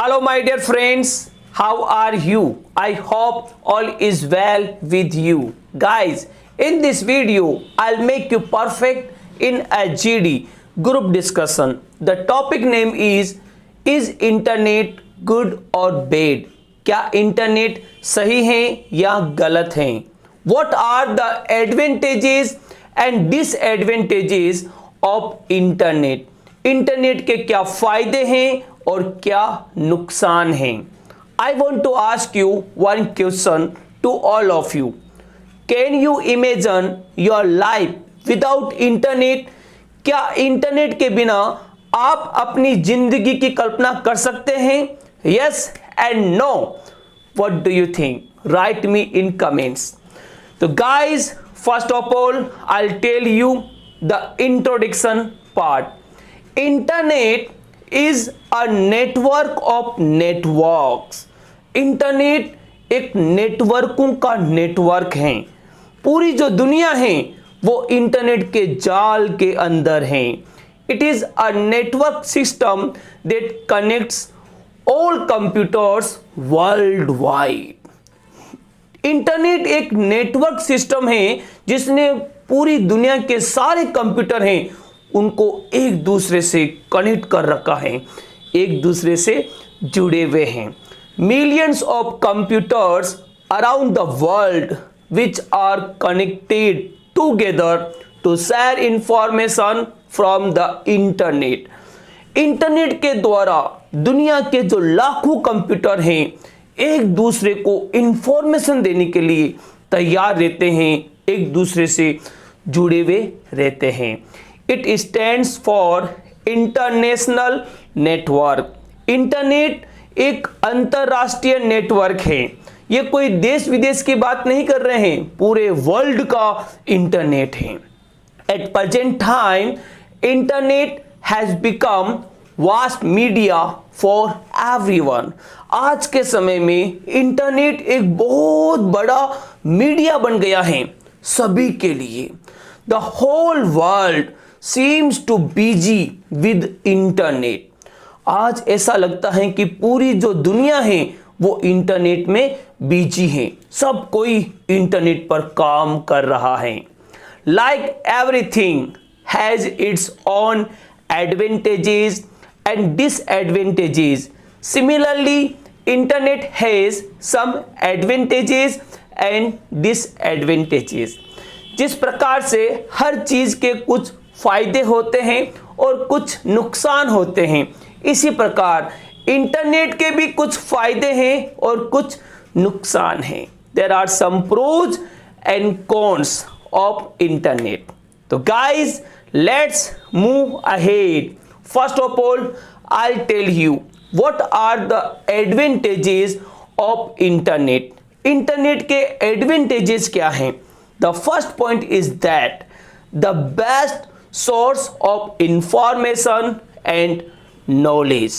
Hello, my dear friends. How are you? I hope all is well with you. Guys, in this video, I'll make you perfect in a GD group discussion. The topic name is internet good or bad? क्या internet सही है या गलत है? What are the advantages and disadvantages of internet? Internet के क्या फायदे हैं और क्या नुकसान हैं? I want to ask you one question to all of you. Can you imagine your life without internet? क्या इंटरनेट के बिना आप अपनी जिंदगी की कल्पना कर सकते हैं? Yes and no. What do you think? Write me in comments. So guys, first of all, I'll tell you the introduction part. Internet is a network of networks. Internet एक नेटवर्कों का नेटवर्क है। पूरी जो दुनिया है वो इंटरनेट के जाल के अंदर है। It is a network system that connects all computers world wide. Internet एक नेटवर्क सिस्टम है जिसने पूरी दुनिया के सारे कंप्यूटर हैं उनको एक दूसरे से कनेक्ट कर रखा है, एक दूसरे से जुड़े हुए हैं। Millions of computers around the world which are connected together to share information from the internet. Internet के द्वारा दुनिया के जो लाखों कंप्यूटर हैं एक दूसरे को इंफॉर्मेशन देने के लिए तैयार रहते हैं, एक दूसरे से जुड़े हुए रहते हैं। It stands for international network. Internet एक अंतरराष्ट्रीय नेटवर्क है। ये कोई देश विदेश की बात नहीं कर रहे हैं, पूरे वर्ल्ड का इंटरनेट है। Eight present time internet has become vast media for everyone. आज के समय में इंटरनेट एक बहुत बड़ा मीडिया बन गया है सभी के लिए। The whole world seems to busy with internet. आज ऐसा लगता है कि पूरी जो दुनिया है वो इंटरनेट में बिजी है, सब कोई इंटरनेट पर काम कर रहा है। Like everything has its own advantages and disadvantages. Similarly internet has some advantages and disadvantages. जिस प्रकार से हर चीज के कुछ फायदे होते हैं और कुछ नुकसान होते हैं, इसी प्रकार इंटरनेट के भी कुछ फायदे हैं और कुछ नुकसान हैं। There are some pros and cons of internet. तो guys let's move ahead. First of all I tell you what are the advantages of internet. Internet के एडवांटेजेस क्या हैं? The first point is that the best source of information and knowledge.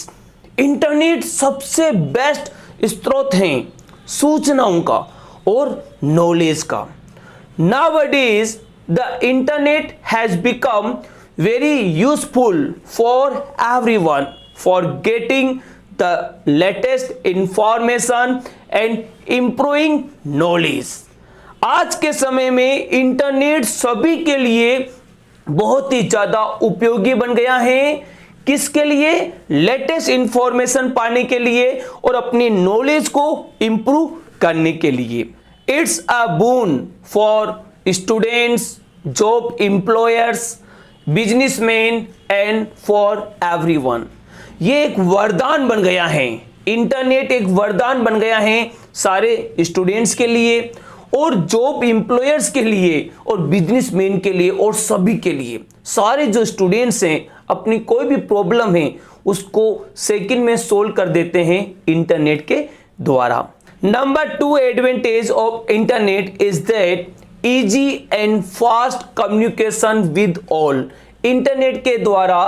Internet सबसे best स्रोत हैं सूचनाओं का और knowledge का। Nowadays the internet has become very useful for everyone for getting the latest information and improving knowledge. आज के समय में इंटरनेट सभी के लिए बहुत ही ज्यादा उपयोगी बन गया है। किसके लिए? लेटेस्ट इंफॉर्मेशन पाने के लिए और अपनी नॉलेज को इंप्रूव करने के लिए। It's a boon for students, job employers, businessman and for everyone. ये एक वरदान बन गया है। इंटरनेट एक वरदान बन गया है सारे स्टूडेंट्स के लिए और जॉब एम्प्लॉयर्स के लिए और बिजनेसमैन के लिए और सभी के लिए। सारे जो स्टूडेंट्स हैं अपनी कोई भी प्रॉब्लम है उसको सेकंड में सोल्व कर देते हैं इंटरनेट के द्वारा। Number 2 advantage of internet is that easy and fast communication with all. Internet के द्वारा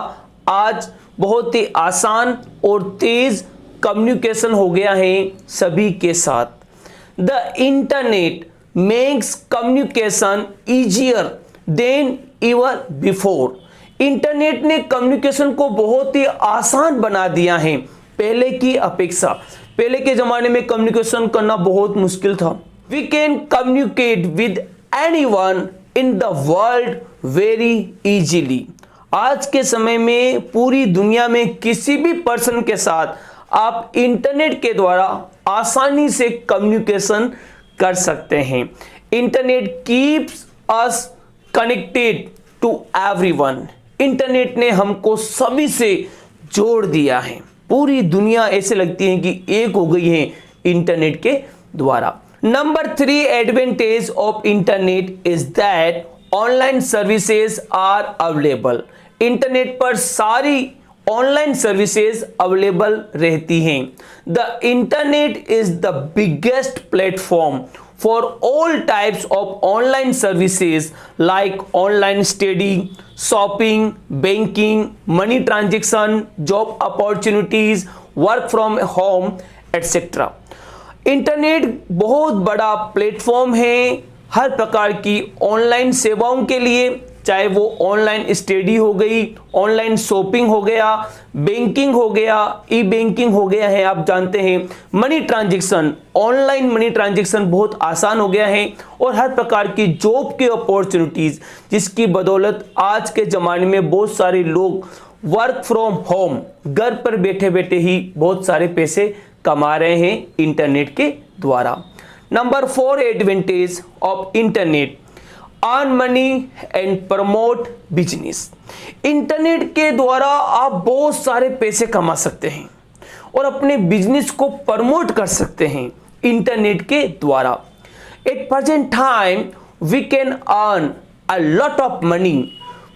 आज बहुत ही आसान और तेज कम्युनिकेशन हो गया है सभी के साथ। The internet makes communication easier than ever before. Internet ने कम्युनिकेशन को बहुत ही आसान बना दिया है पहले की अपेक्षा। पहले के ज़माने में कम्युनिकेशन करना बहुत मुश्किल था। We can communicate with anyone in the world very easily. आज के समय में पूरी दुनिया में किसी भी पर्सन के साथ आप इंटरनेट के द्वारा आसानी से कम्युनिकेशन कर सकते हैं। Internet keeps us connected to everyone. Internet ने हमको सभी से जोड़ दिया है। पूरी दुनिया ऐसे लगती है कि एक हो गई है इंटरनेट के द्वारा। Number 3 advantage of internet is that online services are available. Internet पर सारी ऑनलाइन सर्विसेज अवेलेबल रहती हैं। The internet is the biggest platform for all types of online services like online study, shopping, banking, money transaction, job opportunities, work from home etcetera. Internet बहुत बड़ा platform है हर प्रकार की online सेवाओं के लिए, चाहे वो ऑनलाइन स्टडी हो गई, ऑनलाइन शॉपिंग हो गया, बैंकिंग हो गया, ई बैंकिंग हो गया है, आप जानते हैं money transaction, online money transaction बहुत आसान हो गया है, और हर प्रकार की जॉब की अपॉर्चुनिटीज जिसकी बदौलत आज के ज़माने में बहुत सारे लोग वर्क फ्रॉम होम घर पर बैठे बैठे ही बहुत सारे पैसे कमा रहे हैं इंटरनेट के द्वारा। Number 4 advantage of internet, earn money and promote business. Internet के द्वारा आप बहुत सारे पैसे कमा सकते हैं और अपने बिजनेस को प्रमोट कर सकते हैं इंटरनेट के द्वारा। At present time we can earn a lot of money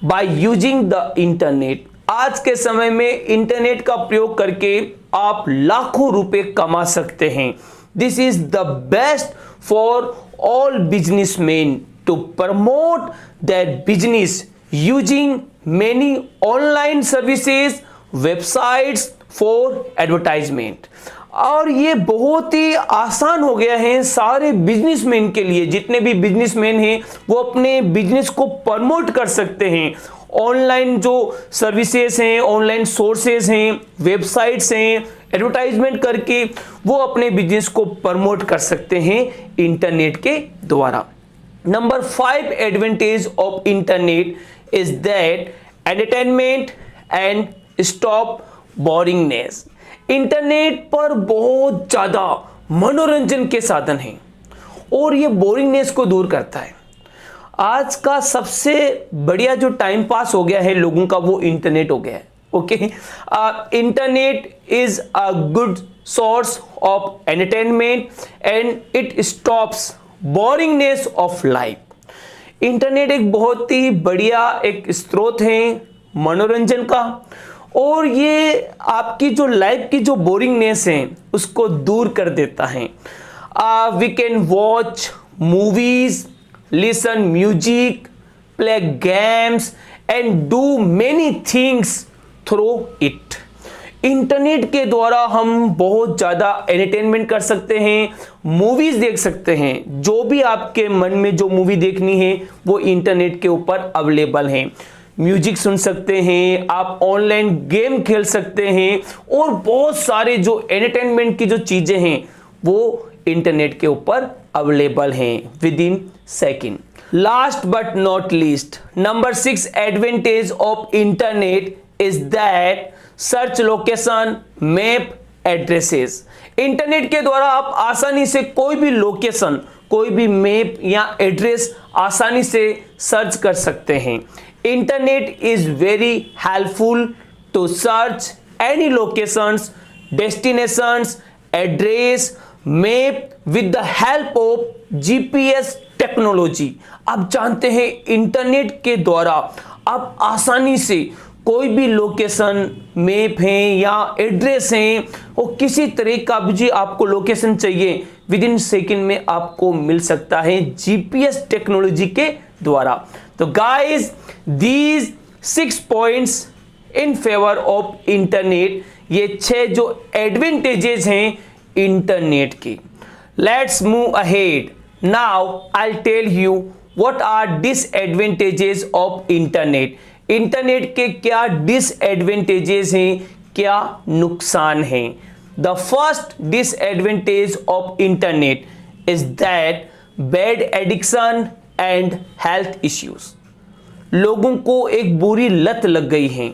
by using the internet. आज के समय में इंटरनेट का प्रयोग करके आप लाखों रुपए कमा सकते हैं। This is the best for all businessman to promote their business using many online services, websites for advertisement। और ये बहुत ही आसान हो गया है सारे बिजनेसमैन के लिए। जितने भी बिजनेसमैन हैं वो अपने बिजनेस को प्रमोट कर सकते हैं। ऑनलाइन जो सर्विसेज हैं, ऑनलाइन सोर्सेज हैं, वेबसाइट्स हैं, एडवर्टाइजमेंट करके वो अपने बिजनेस को प्रमोट कर सकते हैं इंटरनेट के द्वारा। Number 5 advantage of internet is that entertainment and stop boringness। Internet पर बहुत ज़्यादा मनोरंजन के साधन हैं और ये बोरिंगनेस को दूर करता है। आज का सबसे बढ़िया जो टाइम पास हो गया है लोगों का वो इंटरनेट हो गया है। Okay, internet is a good source of entertainment and it stops boringness of life. Internet एक बहुत ही बढ़िया एक स्रोत है मनोरंजन का और ये आपकी जो लाइफ की जो बोरिंगनेस है उसको दूर कर देता है। We can watch movies, listen music, play games and do many things through it. Internet के द्वारा हम बहुत ज़्यादा एंटरटेनमेंट कर सकते हैं, मूवीज़ देख सकते हैं। जो भी आपके मन में जो मूवी देखनी है वो इंटरनेट के ऊपर अवेलेबल है। म्यूजिक सुन सकते हैं, आप ऑनलाइन गेम खेल सकते हैं और बहुत सारे जो एंटरटेनमेंट की जो चीज़ें हैं वो इंटरनेट के ऊपर अवेलेबल हैं with in second. Last but not least, number 6 advantage of internet is that search location, map, addresses. Internet के द्वारा आप आसानी से कोई भी लोकेशन, कोई भी मैप या एड्रेस आसानी से सर्च कर सकते हैं। Internet is very helpful to search any locations, destinations, address, map with the help of GPS technology. आप जानते हैं इंटरनेट के द्वारा आप आसानी से कोई भी लोकेशन, मैप है या एड्रेस है और किसी तरह का भी आपको लोकेशन चाहिए विद इन सेकेंड में आपको मिल सकता है जीपीएस टेक्नोलॉजी के द्वारा। तो guys, these 6 points in favour of internet, ये 6 जो एडवांटेजेस हैं इंटरनेट की। Let's move ahead. Now I tell you what are disadvantages of internet. Internet के क्या डिसएडवांटेजेस हैं, क्या नुकसान हैं। The first disadvantage of internet is that bad addiction and health issues. लोगों को एक बुरी लत लग गई है,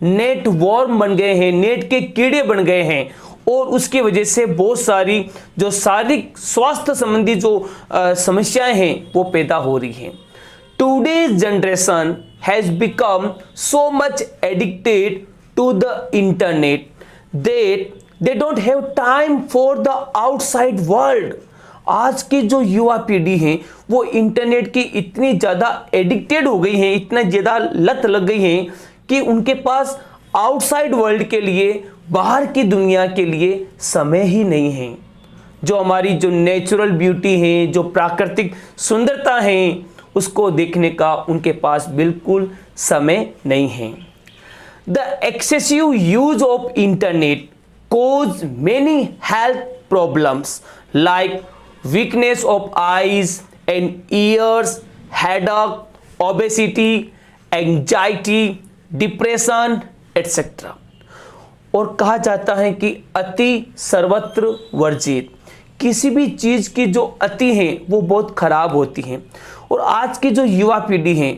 नेट वॉर्म बन गए हैं, नेट के कीड़े बन गए हैं और उसकी वजह से बहुत सारी जो शारीरिक स्वास्थ्य संबंधी जो समस्याएं हैं वो पैदा हो रही हैं। Today's generation has become so much addicted to the internet that they don't have time for the outside world. आज की जो युवा पीढ़ी है वो इंटरनेट की इतनी ज़्यादा एडिक्टेड हो गई है, इतना ज़्यादा लत लग गई है कि उनके पास आउटसाइड वर्ल्ड के लिए, बाहर की दुनिया के लिए समय ही नहीं है। जो हमारी जो नेचुरल ब्यूटी है, जो प्राकृतिक सुंदरता है, उसको देखने का उनके पास बिल्कुल समय नहीं है। The excessive use of internet cause many health problems like weakness of eyes and ears, headache, obesity, anxiety, depression, etc. और कहा जाता है कि अति सर्वत्र वर्जित। किसी भी चीज़ की जो अति है वो बहुत खराब होती है और आज की जो युवा पीढ़ी है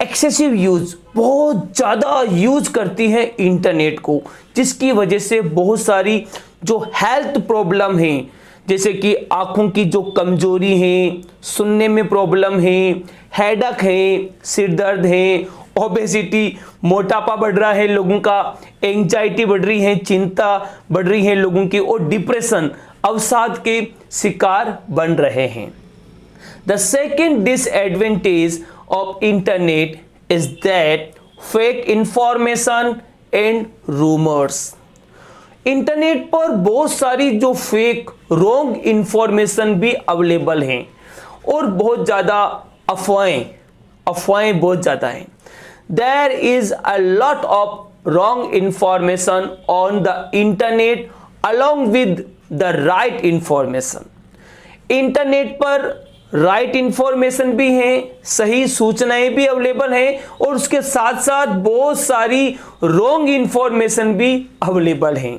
एक्सेसिव यूज, बहुत ज़्यादा यूज करती है इंटरनेट को, जिसकी वजह से बहुत सारी जो हेल्थ प्रॉब्लम है जैसे कि आँखों की जो कमजोरी है, सुनने में प्रॉब्लम है, हेडेक है, सिर दर्द है, ओबेसिटी, मोटापा बढ़ रहा है लोगों का, एंजाइटी बढ़ रही है, चिंता बढ़ रही है लोगों की और डिप्रेशन, अवसाद के शिकार बन रहे हैं। The second disadvantage of internet is that fake information and rumors। इंटरनेट पर बहुत सारी जो फेक रॉन्ग इंफॉर्मेशन भी अवेलेबल हैं और बहुत ज़्यादा अफवाहें बहुत ज़्यादा हैं। There is a lot of wrong information on the internet along with the right information. Internet पर राइट इंफॉर्मेशन भी है, सही सूचनाएं भी अवेलेबल हैं और उसके साथ साथ बहुत सारी रॉन्ग इंफॉर्मेशन भी अवेलेबल हैं।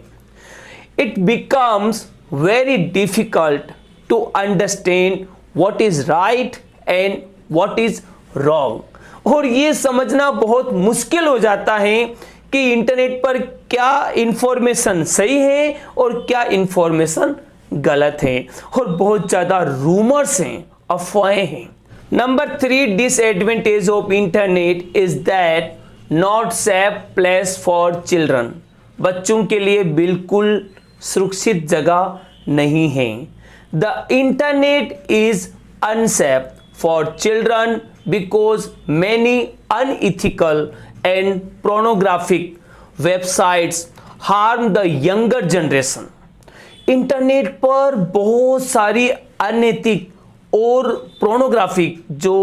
It becomes very difficult to understand what is right and what is wrong. और ये समझना बहुत मुश्किल हो जाता है कि इंटरनेट पर क्या इंफॉर्मेशन सही है और क्या इंफॉर्मेशन गलत है और बहुत ज़्यादा रूमर्स हैं, अफवाहें हैं। Number 3 disadvantage of internet is that not safe place for children. बच्चों के लिए बिल्कुल सुरक्षित जगह नहीं है। The internet is unsafe for children because many unethical and pornographic websites harm the younger generation. Internet पर बहुत सारी अनैतिक और पोर्नोग्राफिक जो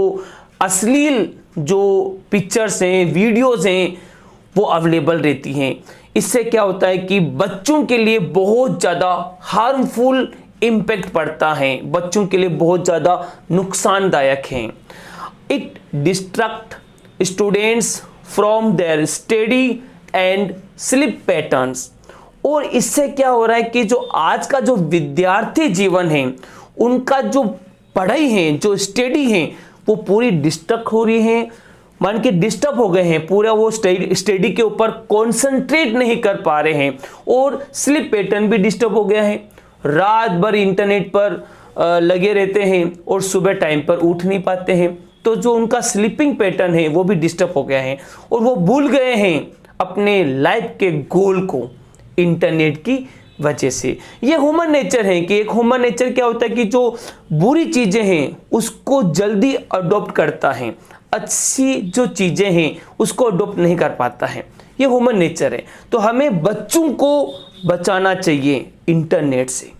अश्लील जो पिक्चर्स हैं, वीडियोस हैं, वो अवेलेबल रहती हैं। इससे क्या होता है कि बच्चों के लिए बहुत ज़्यादा हार्मफुल इम्पैक्ट पड़ता है, बच्चों के लिए बहुत ज़्यादा नुकसानदायक हैं। It distract students from there study and sleep patterns. और इससे क्या हो रहा है कि जो आज का जो विद्यार्थी जीवन है, उनका जो पढ़ाई है, जो स्टडी है, वो पूरी डिस्टर्ब हो रही है, मान के डिस्टर्ब हो गए हैं, पूरा वो स्टडी के ऊपर कॉन्सेंट्रेट नहीं कर पा रहे हैं और स्लीप पैटर्न भी डिस्टर्ब हो गया है। रात भर इंटरनेट पर लगे रहते हैं और सुबह टाइम पर उठ नहीं पाते हैं, तो जो उनका स्लीपिंग पैटर्न है वो भी डिस्टर्ब हो गया है और वो भूल गए हैं अपने लाइफ के गोल को इंटरनेट की वजह से। ये ह्यूमन नेचर है कि एक ह्यूमन नेचर क्या होता है कि जो बुरी चीज़ें हैं उसको जल्दी अडॉप्ट करता है, अच्छी जो चीज़ें हैं उसको अडॉप्ट नहीं कर पाता है। ये ह्यूमन नेचर है। तो हमें बच्चों को बचाना चाहिए इंटरनेट से।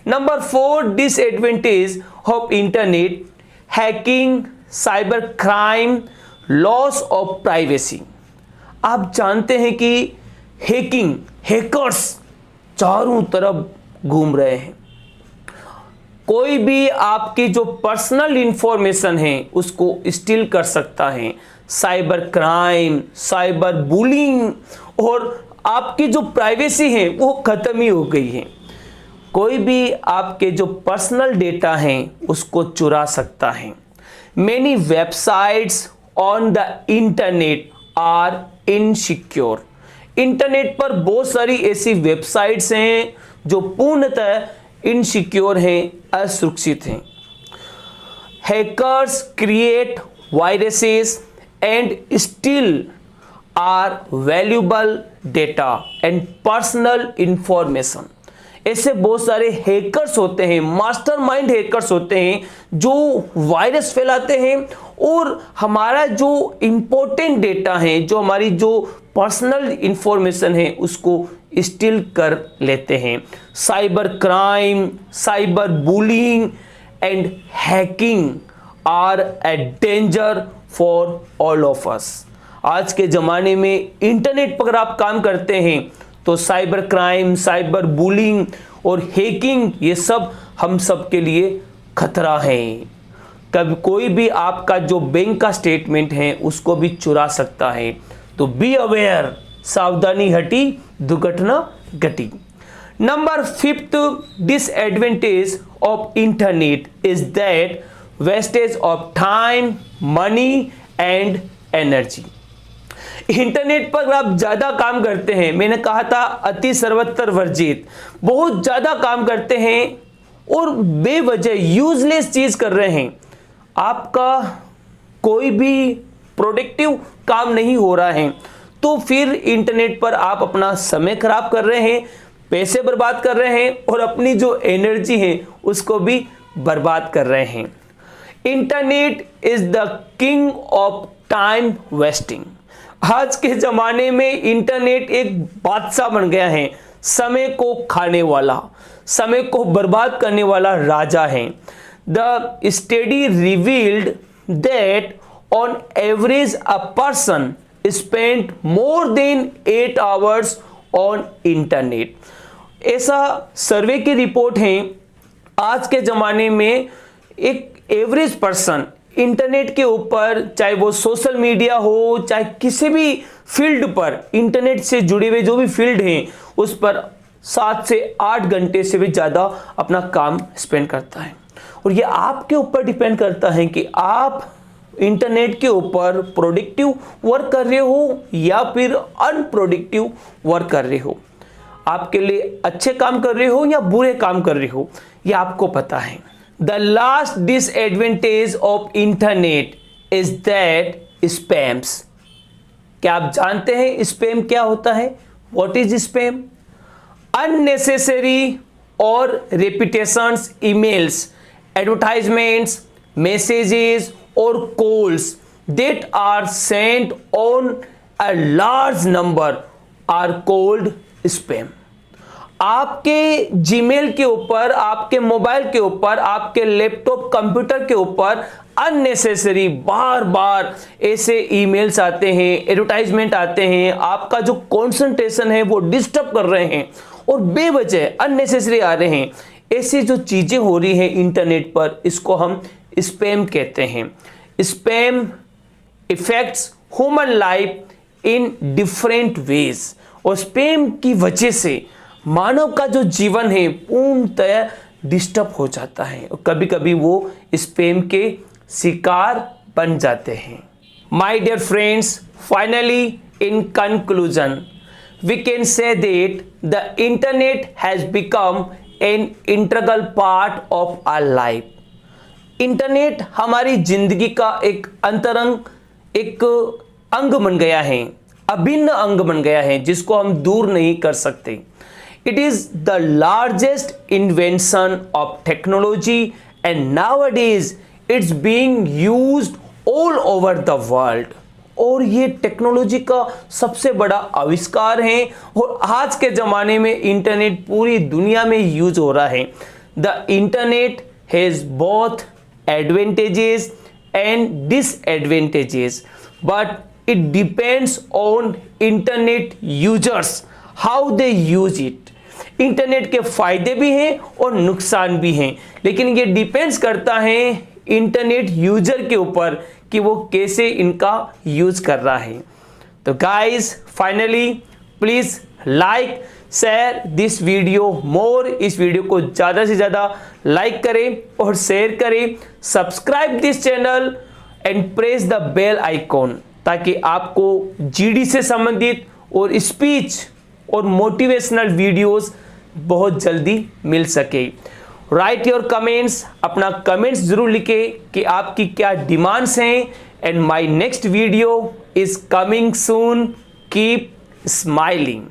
Number 4 disadvantage of internet, hacking, cyber crime, loss of privacy. आप जानते हैं कि हैकर्स चारों तरफ घूम रहे हैं। कोई भी आपकी जो पर्सनल इंफॉर्मेशन है उसको स्टील कर सकता है। साइबर क्राइम, साइबर बुलिंग और आपकी जो प्राइवेसी है वो खत्म ही हो गई है। कोई भी आपके जो पर्सनल डेटा हैं उसको चुरा सकता है। Many websites on the internet are insecure. Internet पर बहुत सारी ऐसी वेबसाइट्स हैं जो पूर्णतः इनसिक्योर हैं, असुरक्षित हैं। Hackers create viruses and steal our valuable data and personal information. ऐसे बहुत सारे हैकर्स होते हैं, मास्टरमाइंड हैकर्स होते हैं जो वायरस फैलाते हैं और हमारा जो इंपॉर्टेंट डेटा है, जो हमारी जो पर्सनल इंफॉर्मेशन है उसको स्टील कर लेते हैं। Cyber crime, cyber bullying and hacking are a danger for all of us. आज के ज़माने में इंटरनेट पर अगर आप काम करते हैं तो साइबर क्राइम, साइबर बुलिंग और हैकिंग ये सब हम सब के लिए खतरा है। कभी कोई भी आपका जो बैंक का स्टेटमेंट है उसको भी चुरा सकता है। तो बी अवेयर, सावधानी हटी दुर्घटना घटी। Number 5th disadvantage of internet is that wastage of time, money and energy. Internet पर आप ज्यादा काम करते हैं, मैंने कहा था अति सर्वत्र वर्जित, बहुत ज्यादा काम करते हैं और बेवजह यूजलेस चीज कर रहे हैं, आपका कोई भी प्रोडक्टिव काम नहीं हो रहा है, तो फिर इंटरनेट पर आप अपना समय खराब कर रहे हैं, पैसे बर्बाद कर रहे हैं और अपनी जो एनर्जी है उसको भी बर्बाद कर रहे हैं। Internet is the king of time wasting. आज के जमाने में इंटरनेट एक बादशाह बन गया है, समय को खाने वाला, समय को बर्बाद करने वाला राजा है। The study revealed that on average a person spend more than 8 hours on internet. ऐसा सर्वे की रिपोर्ट है, आज के जमाने में एक एवरेज पर्सन इंटरनेट के ऊपर, चाहे वो सोशल मीडिया हो, चाहे किसी भी फील्ड पर, इंटरनेट से जुड़े हुए जो भी फील्ड हैं उस पर 7 से 8 घंटे से भी ज़्यादा अपना काम स्पेंड करता है। और ये आपके ऊपर डिपेंड करता है कि आप इंटरनेट के ऊपर प्रोडक्टिव वर्क कर रहे हो या फिर अनप्रोडक्टिव वर्क कर रहे हो, आपके लिए अच्छे काम कर रहे हो या बुरे काम कर रहे हो, ये आपको पता है। The last disadvantage of internet is that spams। क्या आप जानते हैं स्पैम क्या होता है? What is spam? Unnecessary or repetitions emails, advertisements, messages or calls that are sent on a large number are called spam। आपके जीमेल के ऊपर, आपके मोबाइल के ऊपर, आपके लैपटॉप कंप्यूटर के ऊपर अननेसेसरी बार बार ऐसे ईमेल्स आते हैं, एडवर्टाइजमेंट आते हैं, आपका जो कंसंट्रेशन है वो डिस्टर्ब कर रहे हैं और बेवजह अननेसेसरी आ रहे हैं। ऐसी जो चीज़ें हो रही हैं इंटरनेट पर, इसको हम स्पैम कहते हैं। Spam effects human life in different ways. और स्पैम की वजह से मानव का जो जीवन है पूर्णतः डिस्टर्ब हो जाता है और कभी कभी वो स्पैम के शिकार बन जाते हैं। My dear friends, finally in conclusion we can say that the internet has become an integral part of our life. Internet हमारी जिंदगी का एक अंतरंग, एक अंग बन गया है, अभिन्न अंग बन गया है जिसको हम दूर नहीं कर सकते। It is the largest invention of technology and nowadays it's being used all over the world। और ये टेक्नोलॉजी का सबसे बड़ा आविष्कार है और आज के ज़माने में इंटरनेट पूरी दुनिया में यूज हो रहा है। The internet has both advantages and disadvantages, but it depends on internet users how they use it। Internet के फायदे भी हैं और नुकसान भी हैं, लेकिन ये डिपेंड्स करता है इंटरनेट यूजर के ऊपर कि वो कैसे इनका यूज कर रहा है। तो guys, finally please like share this video more. इस वीडियो को ज़्यादा से ज़्यादा लाइक करें और शेयर करें। Subscribe this channel and press the bell icon, ताकि आपको जीडी से संबंधित और स्पीच और मोटिवेशनल वीडियोस बहुत जल्दी मिल सके। राइट योर कमेंट्स, अपना कमेंट्स जरूर लिखें कि आपकी क्या डिमांड्स हैं। And my next video is coming soon. Keep smiling.